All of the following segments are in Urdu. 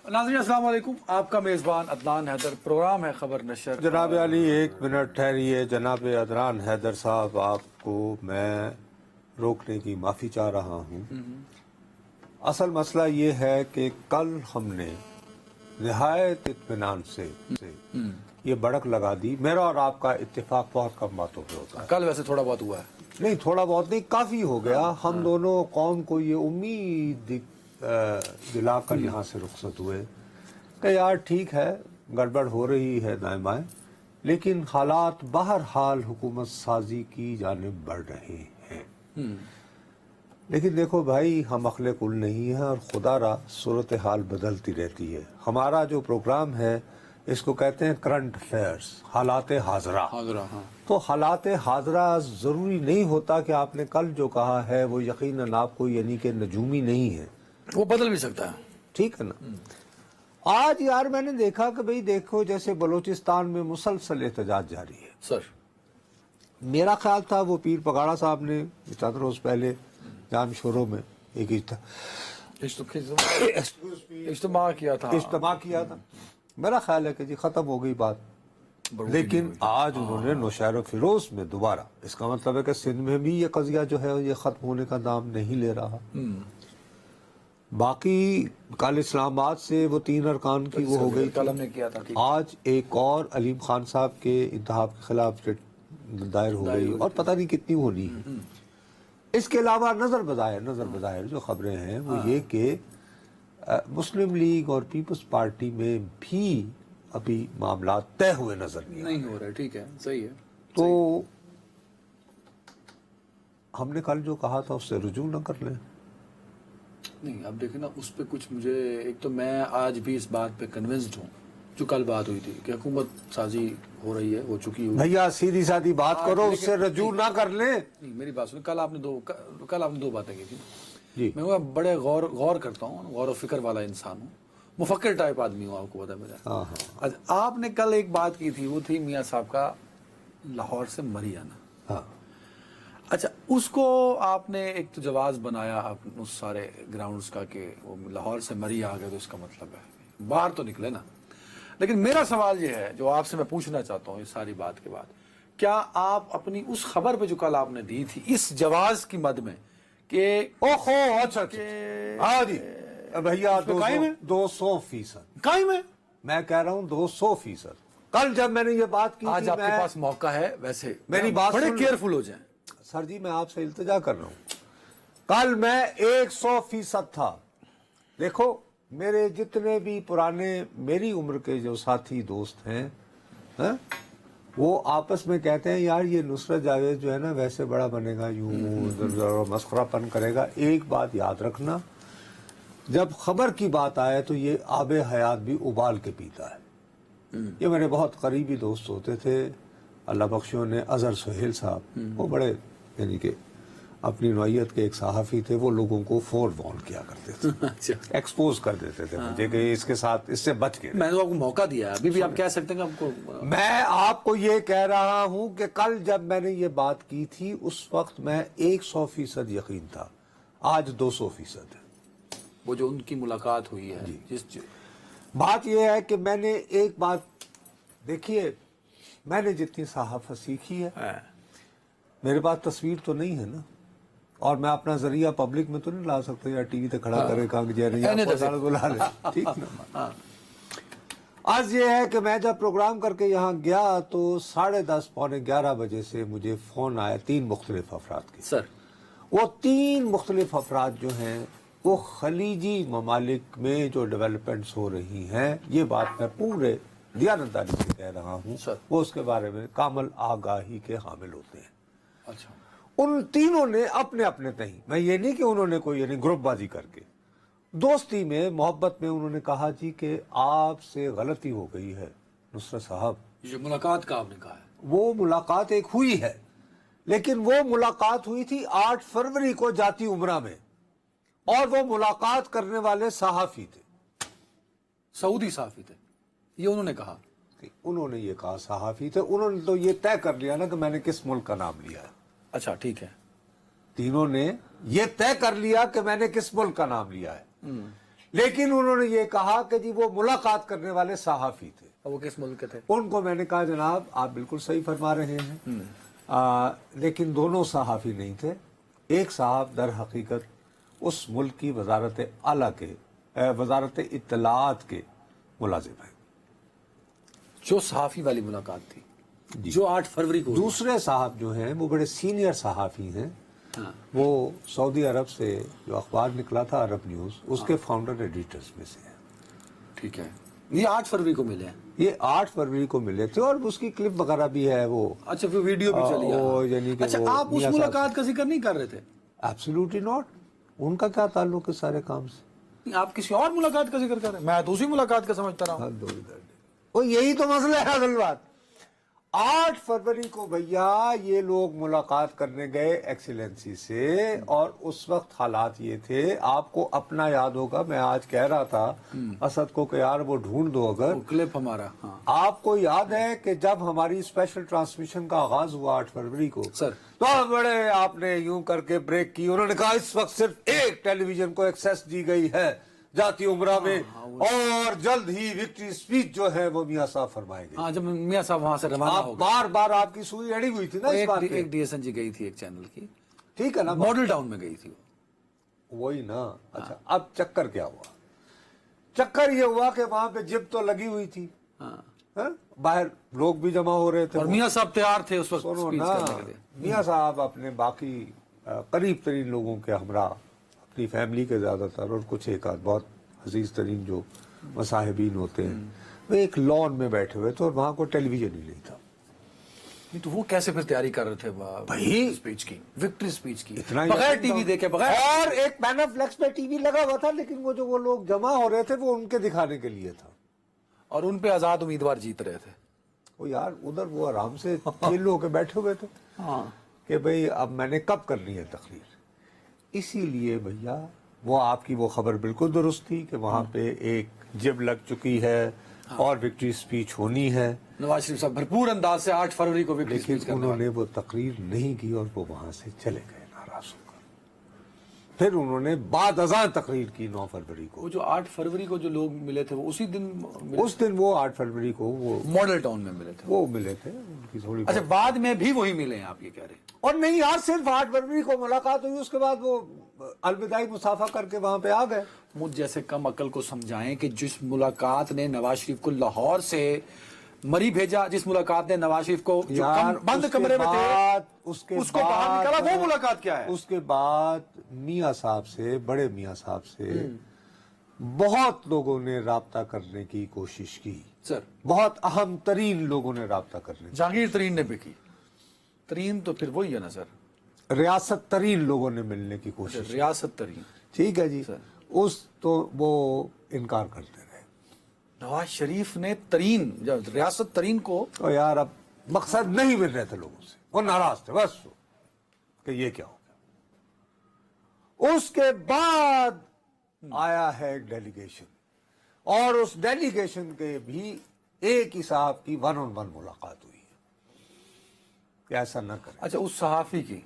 ناظرین السلام علیکم، آپ کا میزبان عدنان حیدر، پروگرام ہے خبر نشر۔ جناب علی ایک منٹ ٹھہریے۔ جناب عدنان حیدر صاحب، آپ کو میں روکنے کی معافی چاہ رہا ہوں۔ اصل مسئلہ یہ ہے کہ کل ہم نے نہایت اطمینان سے یہ بڑک لگا دی۔ میرا اور آپ کا اتفاق بہت کم باتوں پہ ہوتا ہے، کل ویسے تھوڑا بہت ہوا ہے، نہیں تھوڑا بہت نہیں، کافی ہو گیا۔ ہم دونوں قوم کو یہ امید دلا کر یہاں سے رخصت ہوئے کہ یار ٹھیک ہے، گڑبڑ ہو رہی ہے دائیں بائیں، لیکن حالات بہرحال حکومت سازی کی جانب بڑھ رہے ہیں۔ لیکن دیکھو بھائی، ہم عقل کل نہیں ہیں اور خدا را صورتحال بدلتی رہتی ہے۔ ہمارا جو پروگرام ہے اس کو کہتے ہیں کرنٹ افیئرس، حالات حاضرہ۔ ہاں۔ تو حالات حاضرہ ضروری نہیں ہوتا کہ آپ نے کل جو کہا ہے وہ یقیناً آپ کو یعنی کہ نجومی نہیں ہے، وہ بدل بھی سکتا ہے، ٹھیک ہے نا۔ آج یار میں نے دیکھا کہ بھئی دیکھو، جیسے بلوچستان میں مسلسل احتجاج جاری ہے۔ سر میرا خیال تھا وہ پیر پگاڑا صاحب نے چند روز پہلے جام شوروں میں ایک اجتماع کیا تھا، میرا خیال ہے کہ جی ختم ہو گئی بات، لیکن آج انہوں نے نوشہر و فیروز میں دوبارہ، اس کا مطلب ہے کہ سندھ میں بھی یہ قضیہ جو ہے یہ ختم ہونے کا نام نہیں لے رہا۔ باقی کل اسلام آباد سے وہ 3 ارکان کی وہ ہو گئی کل ہم نے کیا تھا، آج ایک اور علیم خان صاحب کے انتخاب کے خلاف دائر ہو گئی، اور پتہ نہیں کتنی ہونی ہے۔ اس کے علاوہ نظر بظاہر جو خبریں ہیں وہ یہ کہ مسلم لیگ اور پیپلز پارٹی میں بھی ابھی معاملات طے ہوئے نظر نہیں ہو رہے، ٹھیک ہے، صحیح ہے۔ تو ہم نے کل جو کہا تھا اس سے رجوع نہ کر لیں۔ نہیں، اب دیکھیں نا، اس پہ کچھ مجھے، ایک تو میں آج بھی اس بات پہ کنونسڈ ہوں جو کل بات ہوئی تھی کہ حکومت سازی ہو رہی ہے، ہو چکی ہوئی۔ بھیا سیدھی سادھی بات کرو، اس سے رجوع نہ کر لیں۔ نہیں، میری بات سنیں، کل آپ نے دو باتیں کی تھی جی میں بڑے غور کرتا ہوں، غور و فکر والا انسان ہوں، مفکر ٹائپ آدمی ہوں، آپ کو پتا ہے میرا۔ آپ نے کل ایک بات کی تھی، وہ تھی میاں صاحب کا لاہور سے مری آنا۔ اچھا، اس کو آپ نے ایک تو جواز بنایا اس سارے گراؤنڈز کا کہ وہ لاہور سے مری آ گئے تو اس کا مطلب ہے باہر تو نکلے نا۔ لیکن میرا سوال یہ ہے جو آپ سے میں پوچھنا چاہتا ہوں اس ساری بات کے بعد، کیا آپ اپنی اس خبر پہ جو کل آپ نے دی تھی اس جواز کی مد میں کہ اچھا ہاں جی بھیا 200% قائم ہے؟ میں کہہ رہا ہوں 200%۔ کل جب میں نے یہ بات کی آج آپ کے پاس موقع ہے، ویسے میری بات بڑے کیئرفل ہو جائیں۔ سر جی میں آپ سے التجا کر رہا ہوں، کل میں 100% تھا۔ دیکھو میرے جتنے بھی پرانے میری عمر کے جو ساتھی دوست ہیں وہ آپس میں کہتے ہیں یار یہ نصرت جاوید جو ہے نا ویسے بڑا بنے گا، یوں مسخرہ پن کرے گا۔ ایک بات یاد رکھنا، جب خبر کی بات آئے تو یہ آب حیات بھی ابال کے پیتا ہے۔ یہ میرے بہت قریبی دوست ہوتے تھے، اللہ بخشوں نے، اظہر سہیل صاحب، وہ بڑے یعنی کہ اپنی نوعیت کے ایک صحافی تھے، وہ لوگوں کو فور وارن کیا کرتے تھے، ایکسپوز کر دیتے تھے مجھے کہ اس کے ساتھ اس سے بچ کے۔ میں نے آپ کو موقع دیا، ابھی بھی آپ کہہ سکتے ہیں کہ آپ کو۔ میں آپ کو یہ کہہ رہا ہوں کہ کل جب میں نے یہ بات کی تھی اس وقت میں 100% یقین تھا، آج 200% ہے۔ وہ جو ان کی ملاقات ہوئی ہے، بات یہ ہے کہ میں نے ایک بات دیکھیے، میں نے جتنی صحافت سیکھی ہے، میرے پاس تصویر تو نہیں ہے نا، اور میں اپنا ذریعہ پبلک میں تو نہیں لا سکتا یا ٹی وی تے کھڑا کرے کہاں جی نہیں بلا لے، ٹھیک نا۔ آج یہ ہے کہ میں جب پروگرام کر کے یہاں گیا تو 10:30 پونے 11 بجے سے مجھے فون آیا 3 مختلف افراد کے۔ سر وہ 3 مختلف افراد جو ہیں وہ خلیجی ممالک میں جو ڈیولپمنٹس ہو رہی ہیں، یہ بات میں پورے دیانتداری سے کہہ رہا ہوں، وہ اس کے بارے میں کامل آگاہی کے حامل ہوتے ہیں۔ اچھا، ان تینوں نے اپنے اپنے تہیں، میں یہ نہیں کہ انہوں نے کوئی یعنی گروپ بازی کر کے، دوستی میں، محبت میں، انہوں نے کہا جی کہ آپ سے غلطی ہو گئی ہے نصرت صاحب۔ یہ ملاقات کا آپ نے کہا ہے، وہ ملاقات ایک ہوئی ہے، لیکن وہ ملاقات ہوئی تھی 8 فروری کو جاتی عمرہ میں، اور وہ ملاقات کرنے والے صحافی تھے، سعودی صحافی تھے، یہ انہوں نے کہا۔ انہوں نے یہ کہا صحافی تھے، انہوں نے تو یہ طے کر لیا نا کہ میں نے کس ملک کا نام لیا ہے۔ اچھا ٹھیک ہے، تینوں نے یہ طے کر لیا کہ میں نے کس ملک کا نام لیا ہے، لیکن انہوں نے یہ کہا کہ جی وہ ملاقات کرنے والے صحافی تھے. وہ کس ملک کے تھے؟ ان کو میں نے کہا جناب آپ بالکل صحیح فرما رہے ہیں، لیکن دونوں صحافی نہیں تھے. ایک صاحب در حقیقت اس ملک کی وزارت اعلیٰ کے وزارت اطلاعات کے ملازم ہیں. جو صحافی والی ملاقات تھی جو 8 فروری کو. دوسرے صاحب جو ہیں وہ بڑے سینئر صحافی ہیں، وہ سعودی عرب سے جو اخبار نکلا تھا عرب نیوز، اس کے فاؤنڈر ایڈیٹرز میں سے ہیں. ٹھیک ہے، یہ 8 فروری کو ملے ہیں. یہ 8 فروری کو ملے تھے اور اس کی کلپ وغیرہ بھی ہے. وہ اچھا پھر ویڈیو بھی چلی ہے. یعنی کہ اچھا آپ اس ملاقات کا ذکر نہیں کر رہے تھے؟ Absolutely not. ان کا کیا تعلق ہے سارے کام سے؟ آپ کسی اور ملاقات کا ذکر کر رہے ہیں؟ میں دوسری ملاقات کا سمجھتا رہا ہوں. وہ یہی تو مسئلہ ہے. اصل بات 8 فروری کو بھیا یہ لوگ ملاقات کرنے گئے ایکسیلنسی سے، اور اس وقت حالات یہ تھے، آپ کو اپنا یاد ہوگا، میں آج کہہ رہا تھا اسد کو کہ یار وہ ڈھونڈ دو اگر کلپ ہمارا. ہاں آپ کو یاد ہے کہ جب ہماری اسپیشل ٹرانسمیشن کا آغاز ہوا 8 فروری کو سر، تو بڑے آپ نے یوں کر کے بریک کی. انہوں نے کہا اس وقت صرف ایک ٹیلی ویژن کو ایکسیس دی گئی ہے جاتی عمرہ میں، اور جلد ہی وکٹری اسپیچ جو ہے وہ میاں صاحب فرمائے گی. ہاں جب میاں صاحب وہاں سے روانہ ہو گئے، بار بار آپ کی سوئی اڑی ہوئی تھی نا اس بات پہ. ایک ڈی ایس این جی گئی تھی ایک چینل کی، ٹھیک ہے نا، ماڈل ٹاؤن میں گئی تھی وہی نا. اچھا اب چکر کیا ہوا؟ چکر یہ ہوا کہ وہاں پہ جب تو لگی ہوئی تھی، باہر لوگ بھی جمع ہو رہے تھے، اور میاں صاحب تیار تھے اس وقت اسپیچ کرنے کے لیے. میاں صاحب اپنے باقی قریب ترین لوگوں کے ہمراہ، اپنی فیملی کے زیادہ تر، اور کچھ ایک آدھ بہت عزیز ترین جو مصاحبین ہوتے ہیں، وہ ایک لان میں بیٹھے ہوئے تھے، اور وہاں کوئی ٹیلی ویژن ہی نہیں تھا. تو وہ کیسے پھر تیاری کر رہے تھے بھائی اسپیچ کی، وکٹری اسپیچ کی، اتنا بغیر ٹی وی دیکھے، بغیر. اور ایک پین فلیکس پہ ٹی وی لگا ہوا تھا، لیکن وہ جو وہ لوگ جمع ہو رہے تھے وہ ان کے دکھانے کے لیے تھا، اور ان پہ آزاد امیدوار جیت رہے تھے. وہ یار ادھر وہ آرام سے چل ہو کے بیٹھے ہوئے تھے کہ بھئی اب میں نے کب کرنی ہے تقریر. اسی لیے بھیا وہ آپ کی وہ خبر بالکل درست تھی کہ وہاں پہ ایک جب لگ چکی ہے اور وکٹری اسپیچ ہونی ہے. نواز شریف صاحب بھرپور انداز سے 8 فروری کو وکٹری اسپیچ لیکن انہوں نے وہ تقریر نہیں کی اور وہ وہاں سے چلے گئے ناراض ہو کر. پھر انہوں نے بعد ازاں تقریر کی 9 فروری کو. وہ جو 8 فروری کو جو لوگ ملے تھے وہ اسی دن اس دن وہ 8 فروری کو وہ ماڈل ٹاؤن میں ملے تھے. وہ ملے تھے. ان کی تھوڑی اچھا بعد میں بھی وہی ملے ہیں آپ یہ کہہ رہے ہیں؟ اور نہیں یار صرف 8 فروری کو ملاقات ہوئی، اس کے بعد وہ الوداعی مصافحہ کر کے وہاں پہ آ گئے. مجھ جیسے کم عقل کو سمجھائیں کہ جس ملاقات نے نواز شریف کو لاہور سے مری بھیجا، جس ملاقات نے نواز شریف کو جو بند کمرے میں تھے اس کو باہر نکالا، وہ ملاقات کیا ہے؟ اس کے بعد میاں صاحب سے، بڑے میاں صاحب سے بہت لوگوں نے رابطہ کرنے کی کوشش کی. سر بہت اہم ترین لوگوں نے رابطہ کرنے کی. جہانگیر ترین نے بھی کی. ترین تو پھر وہی ہے نا سر، ریاست ترین لوگوں نے ملنے کی کوشش. ریاست ترین، ٹھیک ہے جی. اس تو وہ انکار کرتے رہے. نواز شریف نے ترین ریاست ترین کو، تو یار اب مقصد نہیں مل رہے تھے لوگوں سے، وہ ناراض تھے بس کہ یہ کیا ہو گیا. اس کے بعد آیا ہے ایک ڈیلیگیشن، اور اس ڈیلیگیشن کے بھی ایک ہی صاحب کی 1 on 1 ملاقات ہوئی ہے کہ ایسا نہ کریں. اچھا اس صحافی کی،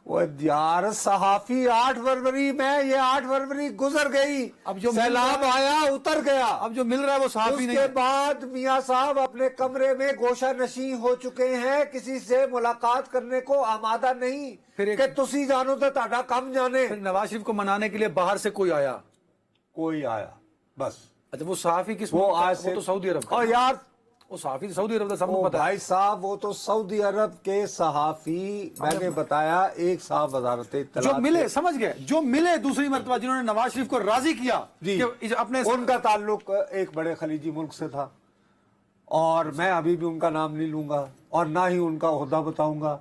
وہ یار صحافی 8 فروری میں، یہ 8 فروری گزر گئی، اب جو سیلاب آیا اتر گیا. اب جو مل رہا ہے وہ صحافی نہیں. اس کے بعد میاں صاحب اپنے کمرے میں گوشہ نشین ہو چکے ہیں، کسی سے ملاقات کرنے کو آمادہ نہیں کہ تسی جانو تو تہاڈا کم جانے. پھر نواز شریف کو منانے کے لیے باہر سے کوئی آیا بس. اچھا وہ صحافی کس وہ تو سعودی عرب کا. اور یار وہ صحافی سعودی عرب کا، سب کو پتا ہے. بھائی صاحب وہ تو سعودی عرب کے صحافی، میں نے بتایا ایک صاحب وزارت اطلاعات جو ملے، سمجھ گئے، جو ملے دوسری مرتبہ جنہوں نے نواز شریف کو راضی کیا کہ اپنے، ان کا تعلق ایک بڑے خلیجی ملک سے تھا، اور میں ابھی بھی ان کا نام نہیں لوں گا اور نہ ہی ان کا عہدہ بتاؤں گا.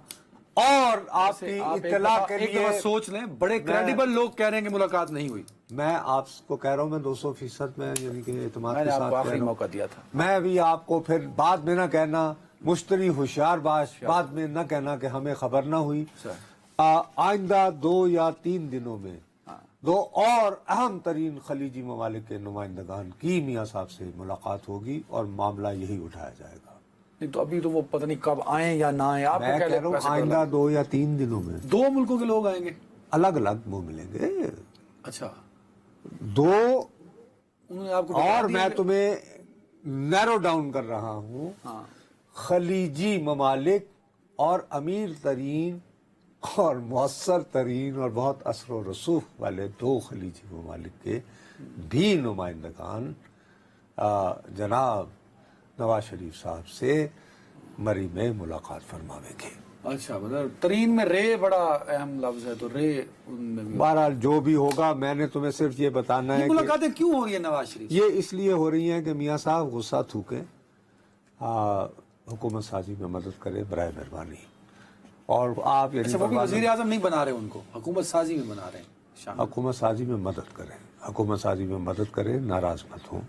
اور آپ کی اطلاع کے لیے سوچ لیں، بڑے کریڈیبل لوگ کہہ رہے ہیں کہ ملاقات نہیں ہوئی. میں آپ کو کہہ رہا ہوں، میں 200% میں یعنی کہ اعتماد کے ساتھ آخری موقع دیا تھا. میں بھی آپ کو پھر بعد میں نہ کہنا مشتری ہوشیار باش، بعد میں نہ کہنا کہ ہمیں خبر نہ ہوئی. آئندہ 2 یا 3 دنوں میں 2 اور اہم ترین خلیجی ممالک کے نمائندگان کی میاں صاحب سے ملاقات ہوگی اور معاملہ یہی اٹھایا جائے گا. نہیں تو ابھی تو وہ پتہ نہیں کب آئیں یا نہ آئیں. آپ میں کہہ رہا ہوں آئندہ 2 یا 3 دنوں میں 2 ملکوں کے لوگ آئیں گے، الگ الگ وہ ملیں گے. اچھا دو انہوں نے آپ کو اور بتا دیا میں کہ- تمہیں نیرو ڈاؤن کر رہا ہوں، ہاں خلیجی ممالک اور امیر ترین اور مؤثر ترین اور بہت اثر و رسوخ والے دو خلیجی ممالک کے بھی نمائندگان جناب نواز شریف صاحب سے مری میں ملاقات فرماویں گے۔ اچھا، مطلب ترین میں رے بڑا اہم لفظ ہے، تو رے ان میں بھی بہرحال جو بھی ہوگا، میں نے تمہیں صرف یہ بتانا یہ ہے کہ ملاقاتیں کیوں ہو رہی ہیں نواز شریف سے؟ یہ اس لیے ہو رہی ہیں کہ میاں صاحب غصہ تھوکیں، حکومت سازی میں مدد کرے برائے مہربانی، اور آپ یعنی اچھا، وہ بھی پروانہ وزیر اعظم نہیں بنا رہے ان کو، حکومت سازی میں بنا رہے ہیں شامل۔ حکومت سازی میں مدد کریں، حکومت سازی میں مدد کریں، ناراض مت ہوں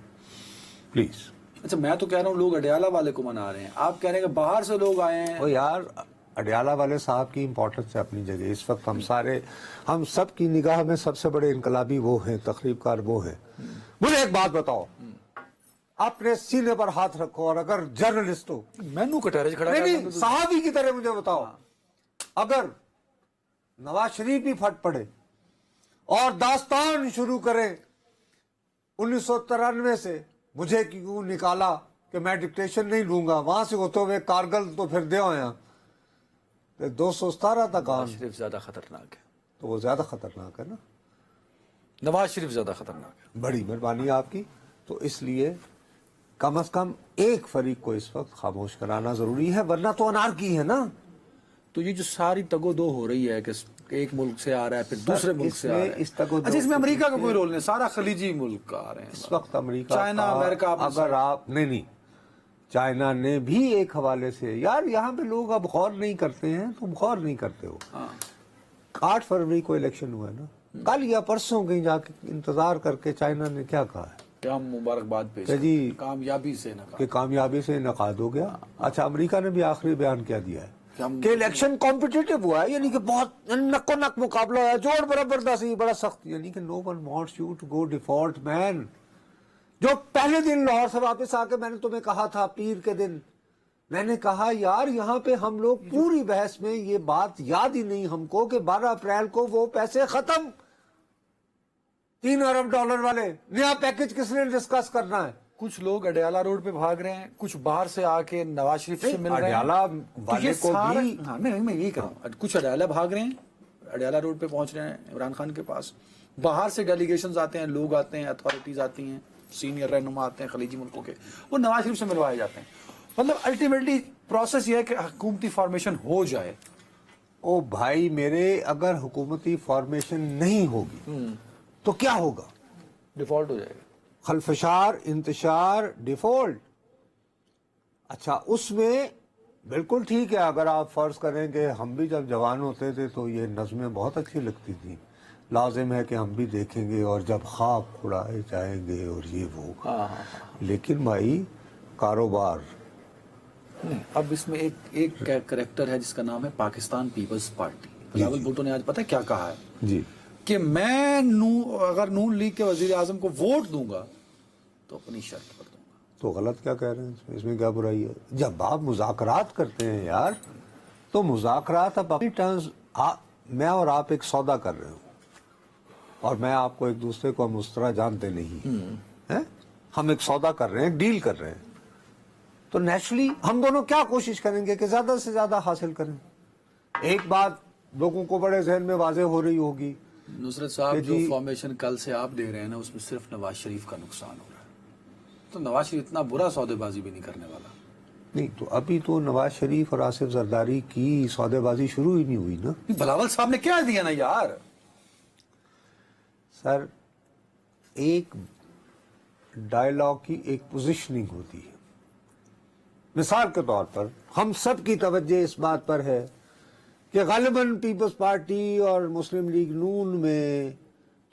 پلیز۔ اچھا، میں تو کہہ رہا ہوں لوگ اڈیالہ والے کو منا رہے ہیں، آپ کہہ رہے ہیں کہ باہر سے لوگ آئے ہیں۔ وہ یار اڈیالہ والے صاحب کی امپورٹنس ہے اپنی جگہ، اس وقت ہم سب کی نگاہ میں سب سے بڑے انقلابی وہ ہیں، تخریب کار وہ ہیں۔ مجھے ایک بات بتاؤ، اپنے سینے پر ہاتھ رکھو، اور اگر جرنلسٹ ہو، مینو کٹہرے کھڑا کر نہیں صحابی کی طرح مجھے بتاؤ، اگر نواز شریف بھی پھٹ پڑے اور داستان شروع کرے 1993 سے مجھے کیوں نکالا کہ میں ڈکٹیشن نہیں لوں گا، وہاں سے ہوتے ہوئے کارگل تو پھر دے آیا 217 تک نواز شریف زیادہ خطرناک ہے، تو وہ زیادہ خطرناک ہے نا۔ نواز شریف زیادہ خطرناک ہے۔ بڑی مہربانی آپ کی، تو اس لیے کم از کم ایک فریق کو اس وقت خاموش کرانا ضروری ہے، ورنہ تو انارکی ہے نا۔ تو یہ جو ساری تگ و دو ہو رہی ہے کہ ایک ملک سے آ رہا ہے پھر دوسرے ملک سے آ رہا ہے، اس تک و دو اچھا اس میں امریکہ کا کوئی رول نہیں، سارا خلیجی ملک آ رہے ہیں اس وقت امریکہ چائنا کا، امریکہ اگر آپ نہیں چائنا نے بھی ایک حوالے سے، یار یہاں پہ لوگ اب غور نہیں کرتے ہیں، تم غور نہیں کرتے ہو۔ 8 فروری کو الیکشن ہوا ہے نا، کل یا پرسوں کہیں جا کے انتظار کر کے چائنا نے کیا کہا ہے کیا مبارکباد پیش کہ جی کامیابی سے نہ کہ کامیابی سے انعقاد ہو گیا۔ اچھا، امریکہ نے بھی آخری بیان کیا دیا ہے ہم- کہ الیکشن کمپٹیٹو ہوا ہے، یعنی کہ بہت نک و نک مقابلہ ہے، جوڑ برابر دسی بڑا سخت، یعنی کہ no one wants you to go default man. جو پہلے دن لاہور سے واپس آ کے میں نے تمہیں کہا تھا پیر کے دن، میں نے کہا یار یہاں پہ ہم لوگ پوری بحث میں یہ بات یاد ہی نہیں ہم کو کہ 12 اپریل کو وہ پیسے ختم، 3 ارب ڈالر والے نیا پیکج کس نے ڈسکس کرنا ہے؟ کچھ لوگ اڈیالہ روڈ پہ بھاگ رہے ہیں، کچھ باہر سے آ کے نواز شریف سے مل رہے ہیں، اڈیالہ تو والے یہ کو سارا- بھی ہاں میں یہی کر رہا ہوں، کچھ اڈیالہ بھاگ رہے ہیں، اڈیالہ روڈ پہ پہنچ رہے ہیں عمران خان کے پاس، باہر سے ڈیلیگیشنز آتے ہیں، لوگ آتے ہیں، اتھارٹیز آتی ہیں، سینئر رہنما آتے ہیں خلیجی ملکوں کے، وہ نواز شریف سے ملوائے جاتے ہیں۔ مطلب الٹیمیٹلی پروسیس یہ ہے کہ حکومتی فارمیشن ہو جائے۔ او بھائی میرے، اگر حکومتی فارمیشن نہیں ہوگی تو کیا ہوگا؟ ڈیفالٹ ہو جائے گا۔ خلفشار، انتشار، ڈیفالٹ۔ اچھا اس میں بالکل ٹھیک ہے، اگر آپ فرض کریں کہ ہم بھی جب جوان ہوتے تھے تو یہ نظمیں بہت اچھی لگتی تھیں، لازم ہے کہ ہم بھی دیکھیں گے اور جب خواب اڑائے جائیں گے اور یہ وہ، لیکن بھائی کاروبار، اب اس میں ایک کریکٹر ہے جس کا نام ہے پاکستان پیپلز پارٹی۔ بلاول بھٹو نے آج پتہ کیا کہا ہے جی کہ میں اگر نون لیگ کے وزیر اعظم کو ووٹ دوں گا تو اپنی شرط پر دوں گا۔ تو غلط کیا کہہ رہے ہیں، اس میں کیا برائی ہے؟ جب آپ مذاکرات کرتے ہیں یار، تو مذاکرات اب اپنی ٹرمز، میں اور آپ ایک سودا کر رہے ہوں اور میں آپ کو ایک دوسرے کو ہم اس طرح جانتے نہیں ہیں، ہم ایک سودا کر رہے ہیں، ایک ڈیل کر رہے ہیں، تو نیچرلی ہم دونوں کیا کوشش کریں گے کہ زیادہ سے زیادہ حاصل کریں۔ ایک بات لوگوں کو بڑے ذہن میں واضح ہو رہی ہوگی، نصرت صاحب جو فارمیشن کل سے آپ دے رہے ہیں نا، اس میں صرف نواز شریف کا نقصان ہو رہا ہے، تو نواز شریف اتنا برا سودے بازی بھی نہیں کرنے والا۔ نہیں تو ابھی تو نواز شریف اور آصف زرداری کی سودے بازی شروع ہی نہیں ہوئی نا۔ بلاول صاحب نے کیا دیا نا یار۔ سر ایک ڈائلاگ کی ایک پوزیشننگ ہوتی ہے، مثال کے طور پر ہم سب کی توجہ اس بات پر ہے کہ غالباً پیپلز پارٹی اور مسلم لیگ نون میں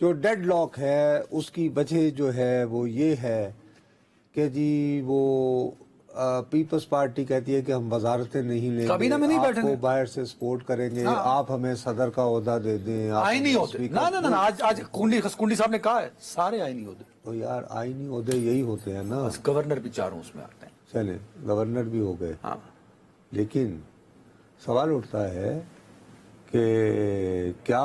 جو ڈیڈ لاک ہے اس کی وجہ جو ہے وہ یہ ہے کہ جی وہ پیپلز پارٹی کہتی ہے کہ ہم وزارتیں نہیں لیں کابینہ میں گے، نہیں آپ بیٹھیں کو گے، باہر سے سپورٹ کریں گے، آپ ہمیں صدر کا عہدہ دے دیں، آپ آئینی ہمیں ہوتے اسپیکر۔ نا آج کنڈی صاحب نے کہا ہے سارے آئینی ہوتے، تو یار آئینی عہدے یہی ہوتے ہیں نا، بس گورنر بھی چاروں اس میں آتے ہیں۔ چلیں گورنر بھی ہو گئے، ہاں لیکن سوال اٹھتا ہے کہ کیا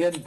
ANP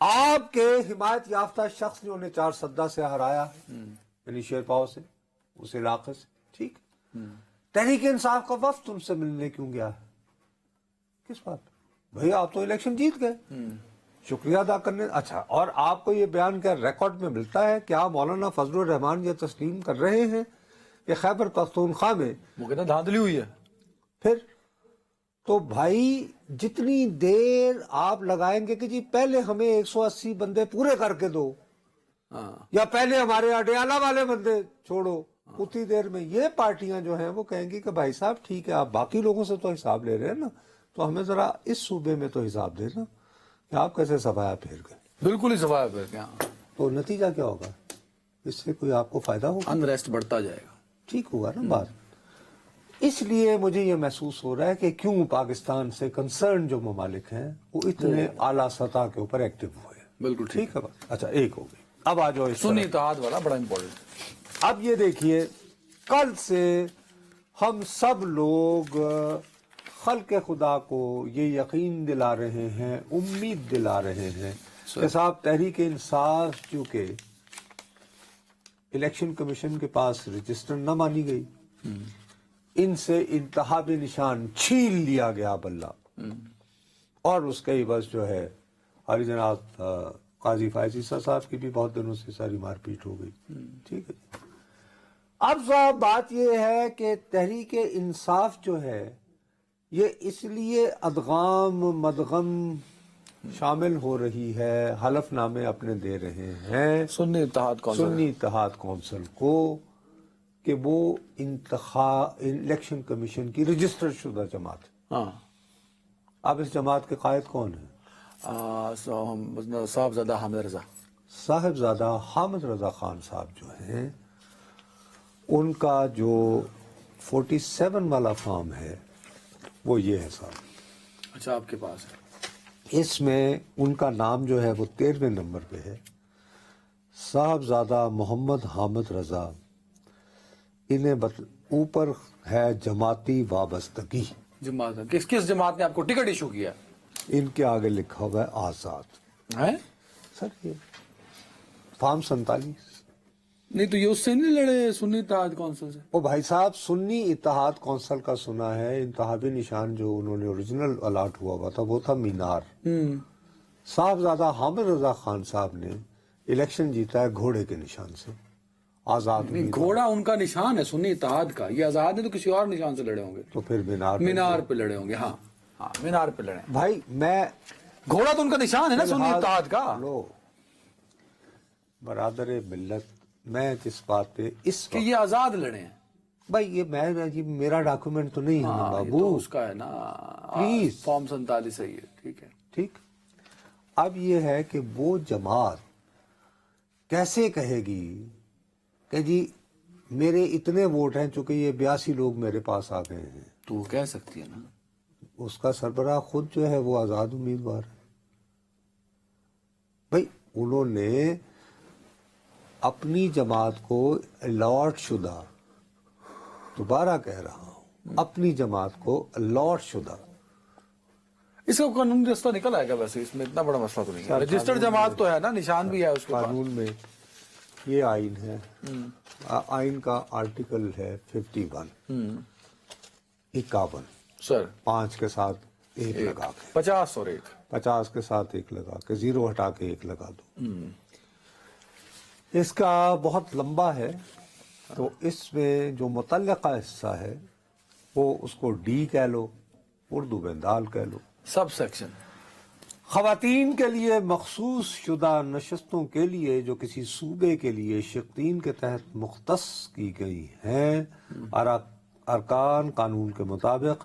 آپ کے حمایت یافتہ شخص نے انہیں 4 سدہ سے ہرایا ہے، یعنی شیرپاؤ سے، اس علاقے سے، ٹھیک. تحریک انصاف کا وفد ان سے ملنے کیوں گیا ہے؟ کس بات؟ بھئی آپ تو الیکشن جیت گئے، شکریہ ادا کرنے. اچھا، اور آپ کو یہ بیان کیا ریکارڈ میں ملتا ہے کہ آپ مولانا فضل الرحمان یہ تسلیم کر رہے ہیں کہ خیبر پختونخوا میں وہ کہتے ہیں دھاندلی ہوئی ہے. پھر تو بھائی جتنی دیر آپ لگائیں گے کہ جی پہلے ہمیں 180 بندے پورے کر کے دو، یا پہلے ہمارے اڈیالہ والے بندے چھوڑو، اتنی دیر میں یہ پارٹیاں جو ہیں وہ کہیں گی کہ بھائی صاحب ٹھیک ہے، آپ باقی لوگوں سے تو حساب لے رہے ہیں نا، تو ہمیں ذرا اس صوبے میں تو حساب دینا کہ آپ کیسے سفایا پھیر گئے. بالکل ہی سوال پھر کیا تو نتیجہ کیا ہوگا؟ اس سے کوئی آپ کو فائدہ ہوگا؟ انریسٹ بڑھتا جائے گا. ٹھیک ہوگا نا بات. اس لیے مجھے یہ محسوس ہو رہا ہے کہ کیوں پاکستان سے کنسرن جو ممالک ہیں وہ اتنے اعلیٰ سطح کے اوپر ایکٹیو ہوئے. بالکل ٹھیک ہے بات. اچھا، ایک ہو گئی. اب آ جاؤ اس سنی طرف. اتحاد والا بڑا امپورٹنٹ. اب یہ دیکھیے، کل سے ہم سب لوگ خلق خدا کو یہ یقین دلا رہے ہیں، امید دلا رہے ہیں کہ صاحب تحریک انصاف چونکہ الیکشن کمیشن کے پاس رجسٹر نہ مانی گئی، ان سے انتخابی نشان چھین لیا گیا بلّہ، اور اس کے ہی بس جو ہے ہمارے جناب قاضی فائز عیسیٰ صاحب کی بھی بہت دنوں سے ساری مار پیٹ ہو گئی. ٹھیک ہے. اب صاحب بات یہ ہے کہ تحریک انصاف جو ہے یہ اس لیے ادغام مدغم شامل ہو رہی ہے، حلف نامے اپنے دے رہے ہیں سنی اتحاد کونسل سنی اتحاد کونسل کو کہ وہ الیکشن کمیشن کی رجسٹر شدہ جماعت. ہاں. اب اس جماعت کے قائد کون ہیں؟ صاحبزادہ حامد رضا. صاحبزادہ حامد رضا خان صاحب جو ہیں، ان کا جو 47 والا فارم ہے وہ یہ ہے صاحب. اچھا، آپ کے پاس ہے. اس میں ان کا نام جو ہے وہ 13ویں نمبر پہ ہے، صاحبزادہ محمد حامد رضا. انہیں اوپر ہے جماعتی وابستگی. جماعت کس جماعت نے آپ کو ٹکٹ ایشو کیا؟ ان کے آگے لکھا ہوا ہے آزاد. ہے سر یہ فارم 47. نہیں تو یہ اس سے نہیں لڑے سنی اتحاد کونسل سے؟ وہ بھائی صاحب سنی اتحاد کونسل کا سنا ہے، انتخابی نشان جو انہوں نے اوریجنل الاٹ ہوا تھا وہ تھا مینار. صاحبزادہ حامد رضا خان صاحب نے الیکشن جیتا ہے گھوڑے کے نشان سے. آزاد نہیں، گھوڑا ان کا نشان ہے سنی اتحاد کا. یہ آزاد نے تو کسی اور نشان سے لڑے ہوں گے. تو پھر مینار پہ لڑے ہوں گے. ہاں ہاں، مینار پہ لڑے. بھائی میں گھوڑا تو ان کا نشان ہے نا سنی اتحاد کا. لو برادر ملت، میں جس بات پہ اس کہ یہ آزاد لڑے ہیں. بھائی یہ میرا ڈاکومنٹ تو نہیں ہے نا یہ بابو، تو اس کا ہے نا. پلیز. فارم 47 صحیح ہے. ٹھیک ہے. ٹھیک. اب یہ ہے کہ وہ جماعت کیسے کہے گی کہ جی میرے اتنے ووٹ ہیں، چونکہ یہ 82 لوگ میرے پاس آ گئے ہیں. تو وہ کہہ سکتی ہے نا. اس کا سربراہ خود جو ہے وہ آزاد امیدوار ہے. بھائی انہوں نے اپنی جماعت کو الاٹ شدہ، دوبارہ کہہ رہا ہوں، اپنی جماعت کو الاٹ شدہ. اس کا قانونی رستہ نکل آئے گا. ویسے اس میں اتنا بڑا مسئلہ تو نہیں ہے. رجسٹرڈ جماعت تو ہے نا، نشان بھی ہے اس کے پاس. قانون میں یہ آئین ہے، آئین کا آرٹیکل ہے 51 51 سر 5 کے ساتھ 1 لگا کے 50 اور 1 50 کے ساتھ 1 لگا کے 0 ہٹا کے 1 لگا دو. اس کا بہت لمبا ہے، تو اس میں جو متعلقہ حصہ ہے وہ اس کو ڈی کہہ لو، اردو میں دال کہہ لو. سب سیکشن خواتین کے لیے مخصوص شدہ نشستوں کے لیے جو کسی صوبے کے لیے شق 3 کے تحت مختص کی گئی ہیں، ارکان قانون کے مطابق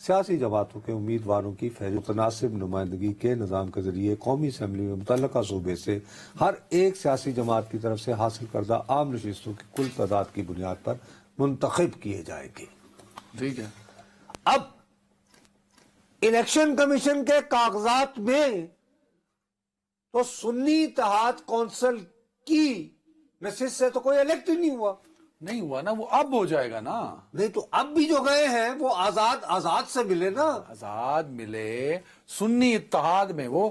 سیاسی جماعتوں کے امیدواروں کی فیض متناسب نمائندگی کے نظام کے ذریعے قومی اسمبلی میں متعلقہ صوبے سے ہر ایک سیاسی جماعت کی طرف سے حاصل کردہ عام نشستوں کی کل تعداد کی بنیاد پر منتخب کیے جائیں گے. ٹھیک ہے. اب الیکشن کمیشن کے کاغذات میں تو سنی اتحاد کونسل کی نشست سے تو کوئی الیکٹ ہی نہیں ہوا. نہیں ہوا نا، وہ اب ہو جائے گا نا. نہیں تو اب بھی جو گئے ہیں وہ آزاد سے ملے نا. آزاد ملے سنی اتحاد میں. وہ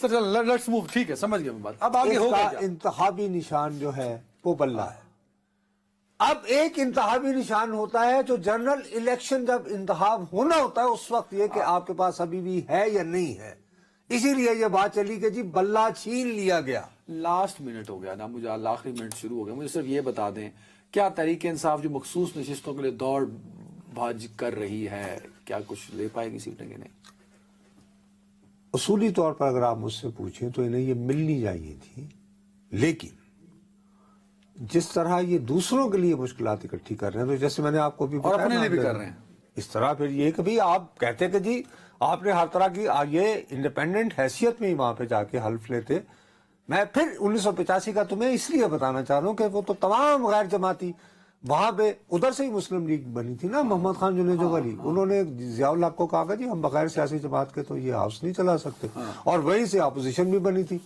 سر لیٹس موو. ٹھیک ہے, سمجھ گیا میں بات. اب آگے اس ہوگا کا کیا؟ انتخابی نشان جو ہے وہ بلہ ہے. اب ایک انتخابی نشان ہوتا ہے جو جنرل الیکشن جب انتخاب ہونا ہوتا ہے اس وقت یہ کہ آپ کے پاس ابھی بھی ہے یا نہیں ہے. اسی لیے یہ بات چلی کہ جی بلہ چھین لیا گیا. لاسٹ منٹ ہو گیا نا, مجھے آخری منٹ شروع ہو گیا. مجھے صرف یہ بتا دیں, کیا تحریک انصاف جو مخصوص نشستوں کے لیے دوڑ بھاج کر رہی ہے, کیا کچھ لے پائے گی سیٹیں کہ نہیں؟ اصولی طور پر اگر آپ مجھ سے پوچھیں تو انہیں یہ ملنی چاہیے تھی, لیکن جس طرح یہ دوسروں کے لیے مشکلات اکٹھی کر رہے ہیں, تو جیسے میں نے آپ کو بھی اور بتایا اپنے نا, لیے بھی کر رہے ہیں اس طرح پھر یہ کہ بھی آپ کہتے کہ جی آپ نے ہر طرح کی یہ انڈیپینڈنٹ حیثیت میں ہی وہاں پہ جا کے حلف لیتے. میں پھر 1985 کا تمہیں اس لیے بتانا چاہ رہا ہوں کہ وہ تو تمام غیر جماعتی وہاں پہ ادھر سے ہی مسلم لیگ بنی تھی نا, محمد خان جنیجو والی, انہوں نے ضیاء الحق کو کہا کہ جی ہم بغیر سیاسی جماعت کے تو یہ ہاؤس نہیں چلا سکتے, اور وہیں سے اپوزیشن بھی بنی تھی.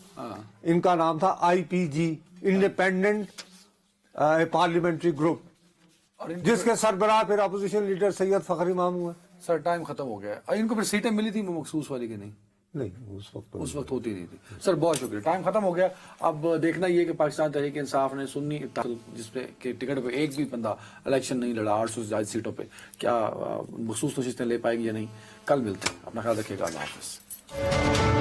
ان کا نام تھا IPG, انڈیپینڈنٹ پارلیمنٹری گروپ, جس کے سربراہ پھر اپوزیشن لیڈر سید فخری مامو ہے. سر ٹائم ختم ہو گیا ہے. ان کو پھر سیٹیں ملی تھی مخصوص والی کہ نہیں؟ نہیں, اس وقت ہوتی نہیں تھی. سر بہت شکریہ, ٹائم ختم ہو گیا. اب دیکھنا یہ کہ پاکستان تحریک انصاف نے سنی جس پہ کہ ٹکٹ پہ ایک بھی بندہ الیکشن نہیں لڑا 800 سے زائد سیٹوں پہ, کیا مخصوص نشستیں لے پائے گی یا نہیں؟ کل ملتے ہیں, اپنا خیال رکھیے گا. اللہ حافظ.